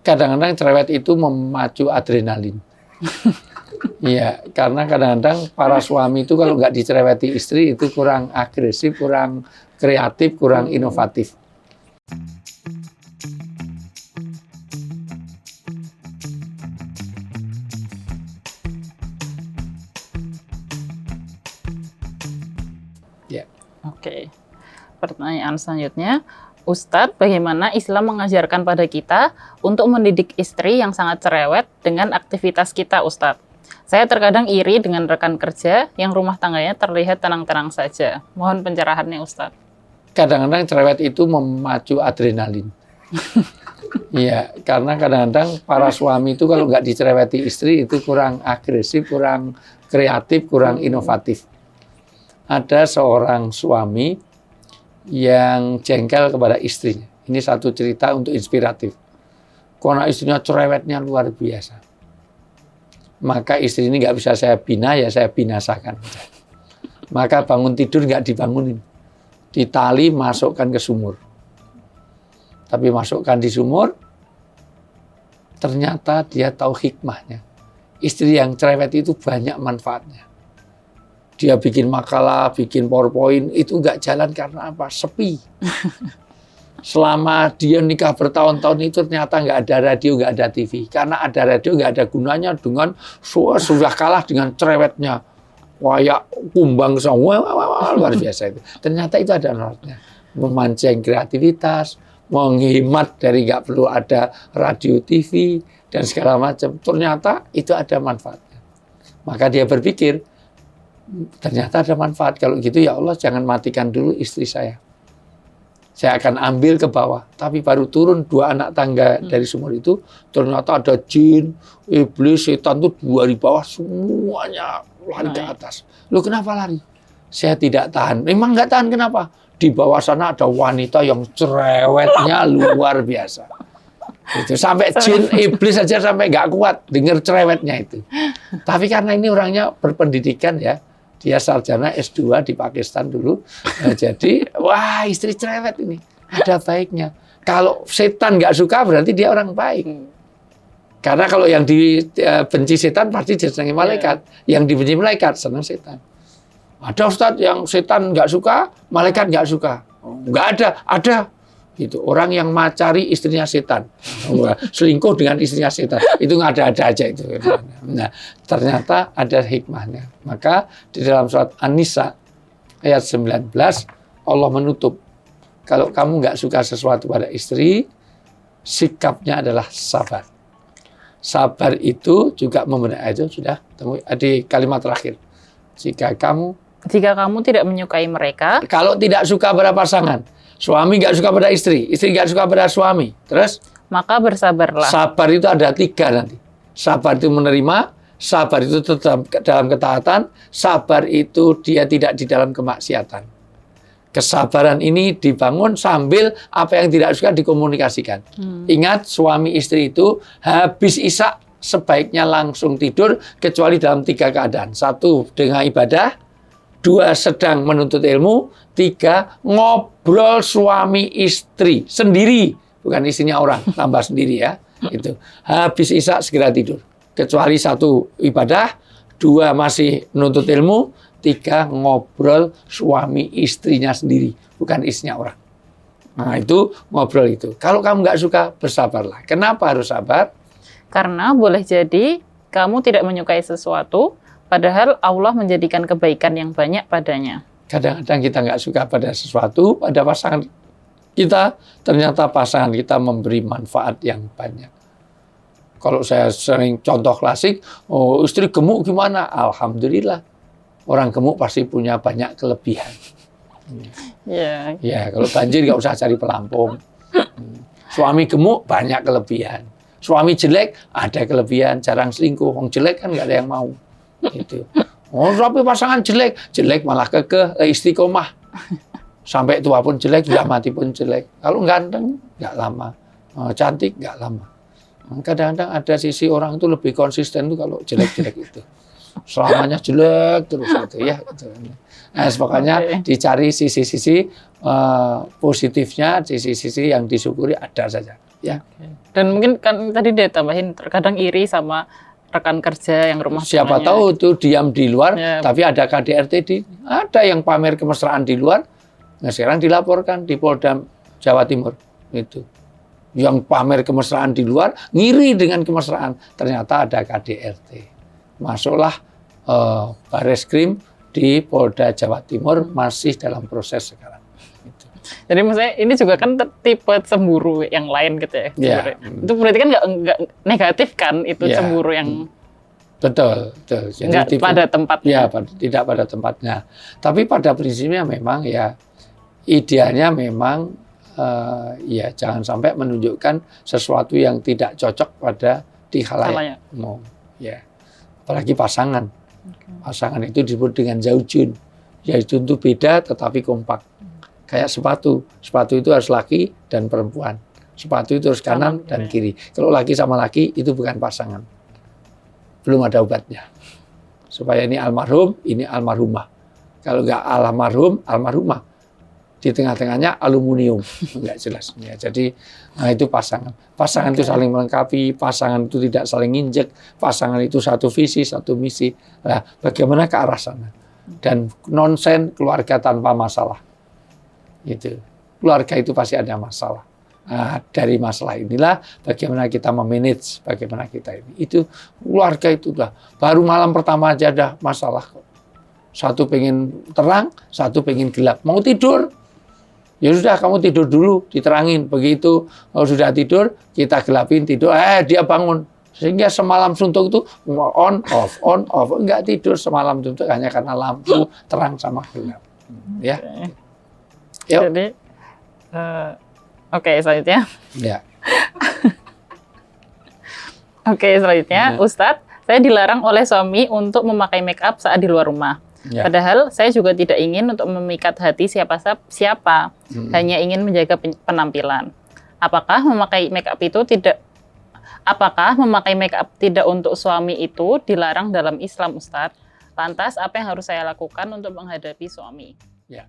Kadang-kadang cerewet itu memacu adrenalin. Iya, karena kadang-kadang para suami itu kalau nggak dicereweti istri itu kurang agresif, kurang kreatif, kurang inovatif. Ya. Oke. Pertanyaan selanjutnya, Ustadz, bagaimana Islam mengajarkan pada kita untuk mendidik istri yang sangat cerewet dengan aktivitas kita, Ustadz? Saya terkadang iri dengan rekan kerja yang rumah tangganya terlihat tenang-tenang saja. Mohon pencerahannya, Ustadz. Kadang-kadang cerewet itu memacu adrenalin. Iya, karena kadang-kadang para suami itu kalau nggak dicereweti istri itu kurang agresif, kurang kreatif, kurang inovatif. Ada seorang suami yang jengkel kepada istrinya. Ini satu cerita untuk inspiratif. Karena istrinya cerewetnya luar biasa. Maka istri ini nggak bisa saya bina, ya saya binasakan. Maka bangun tidur nggak dibangunin. Ditali, masukkan ke sumur. Tapi masukkan di sumur, ternyata dia tahu hikmahnya. Istri yang cerewet itu banyak manfaatnya. Dia bikin makalah, bikin PowerPoint, itu nggak jalan karena apa? Sepi. Selama dia nikah bertahun-tahun itu ternyata nggak ada radio, nggak ada TV. Karena ada radio nggak ada gunanya dengan sudah kalah dengan cerewetnya. Kayak kumbang semua, luar biasa itu. Ternyata itu ada manfaatnya. Memancing kreativitas, menghemat dari nggak perlu ada radio, TV, dan segala macam. Ternyata itu ada manfaatnya. Maka dia berpikir, ternyata ada manfaat. Kalau gitu ya Allah jangan matikan dulu istri saya. Saya akan ambil ke bawah. Tapi baru turun 2 anak tangga dari sumur itu, ternyata ada jin, iblis, setan itu 2 di bawah, semuanya lari ke atas. Loh kenapa lari? Saya tidak tahan. Memang nggak tahan kenapa? Di bawah sana ada wanita yang cerewetnya luar biasa. Itu sampai jin, iblis saja sampai nggak kuat dengar cerewetnya itu. Tapi karena ini orangnya berpendidikan ya, dia sarjana S2 di Pakistan dulu. Jadi, wah istri cerewet ini. Ada baiknya. Kalau setan nggak suka berarti dia orang baik. Karena kalau yang dibenci setan pasti disenangi malaikat. Yang dibenci malaikat senang setan. Ada Ustadz yang setan nggak suka, malaikat nggak suka. Nggak ada. Gitu. Orang yang macari istrinya setan. Selingkuh dengan istrinya setan. Itu nggak ada aja itu. Nah, ternyata ada hikmahnya. Maka di dalam surat An-Nisa ayat 19 Allah menutup. Kalau kamu nggak suka sesuatu pada istri, sikapnya adalah sabar. Sabar itu juga itu sudah di kalimat terakhir. Jika kamu tidak menyukai mereka, kalau tidak suka pada pasangan, suami nggak suka pada istri nggak suka pada suami, terus maka bersabarlah. Sabar itu ada 3 nanti. Sabar itu menerima, sabar itu tetap dalam ketaatan, sabar itu dia tidak di dalam kemaksiatan. Kesabaran ini dibangun sambil apa yang tidak suka dikomunikasikan. Ingat, suami istri itu habis isya sebaiknya langsung tidur kecuali dalam 3 keadaan. 1 dengan ibadah, 2 sedang menuntut ilmu, 3 ngobrol suami istri sendiri, bukan istrinya orang, tambah sendiri ya. Itu habis isya segera tidur. Kecuali 1 ibadah, 2 masih menuntut ilmu, 3 ngobrol suami istrinya sendiri, bukan istrinya orang. Nah itu ngobrol itu. Kalau kamu nggak suka, bersabarlah. Kenapa harus sabar? Karena boleh jadi kamu tidak menyukai sesuatu, padahal Allah menjadikan kebaikan yang banyak padanya. Kadang-kadang kita nggak suka pada sesuatu, pada pasangan kita, ternyata pasangan kita memberi manfaat yang banyak. Kalau saya sering contoh klasik, oh istri gemuk gimana? Alhamdulillah. Orang gemuk pasti punya banyak kelebihan. Ya, kalau banjir nggak usah cari pelampung. Suami gemuk banyak kelebihan. Suami jelek ada kelebihan, jarang selingkuh. Wong jelek kan nggak ada yang mau. Gitu. Oh, tapi pasangan jelek malah kekeh, istiqomah. Sampai tua pun jelek, sudah mati pun jelek. Kalau ganteng nggak lama, cantik nggak lama. Kadang-kadang ada sisi orang itu lebih konsisten tuh kalau jelek-jelek itu. Selamanya jelek terus gitu ya. Nah, pokoknya dicari sisi-sisi positifnya, sisi-sisi yang disyukuri ada saja. Ya. Dan mungkin kan tadi dia tambahin terkadang iri sama rekan kerja yang rumah Siapa tangganya. tahu itu diam di luar, Ya. tapi ada KDRT ada yang pamer kemesraan di luar. Nah sekarang dilaporkan di Polda Jawa Timur itu. Yang pamer kemesraan di luar, ngiri dengan kemesraan. Ternyata ada KDRT. Masuklah Bareskrim di Polda Jawa Timur, masih dalam proses sekarang. Gitu. Jadi maksudnya ini juga kan tipe cemburu yang lain gitu ya. Ya. Itu berarti kan nggak negatif kan itu Ya. cemburu yang Betul. Jadi nggak pada tempatnya. Ya, tidak pada tempatnya. Tapi pada prinsipnya memang ya idealnya memang ya jangan sampai menunjukkan sesuatu yang tidak cocok pada di khalayak umum. Ya, apalagi pasangan. Pasangan itu disebut dengan zaujun. Zaujun itu beda tetapi kompak. Kayak sepatu. Sepatu itu harus laki dan perempuan. Sepatu itu harus kanan dan kiri. Kalau laki sama laki itu bukan pasangan. Belum ada obatnya. Supaya ini almarhum, ini almarhumah. Kalau nggak almarhum, almarhumah. Di tengah-tengahnya aluminium. Nggak jelas. Ya, jadi nah itu pasangan. Pasangan itu saling melengkapi, pasangan itu tidak saling injek, pasangan itu satu visi, satu misi. Nah, bagaimana ke arah sana? Dan nonsen keluarga tanpa masalah. Gitu. Keluarga itu pasti ada masalah. Nah, dari masalah inilah bagaimana kita memanage, bagaimana kita ini. Itu keluarga itu udah baru malam pertama aja ada masalah. Satu pengen terang, satu pengen gelap. Mau tidur, ya sudah kamu tidur dulu, diterangin. Begitu kalau sudah tidur, kita gelapin tidur. Dia bangun. Sehingga semalam suntuk itu on off, enggak tidur semalam suntuk hanya karena lampu terang sama gelap. Ya. Yuk. Jadi oke, selanjutnya. Ya. Oke, selanjutnya, Ustadz, saya dilarang oleh suami untuk memakai make up saat di luar rumah. Ya. Padahal saya juga tidak ingin untuk memikat hati siapa, hanya ingin menjaga penampilan. Apakah memakai make up tidak untuk suami itu dilarang dalam Islam, Ustadz? Lantas apa yang harus saya lakukan untuk menghadapi suami? Ya.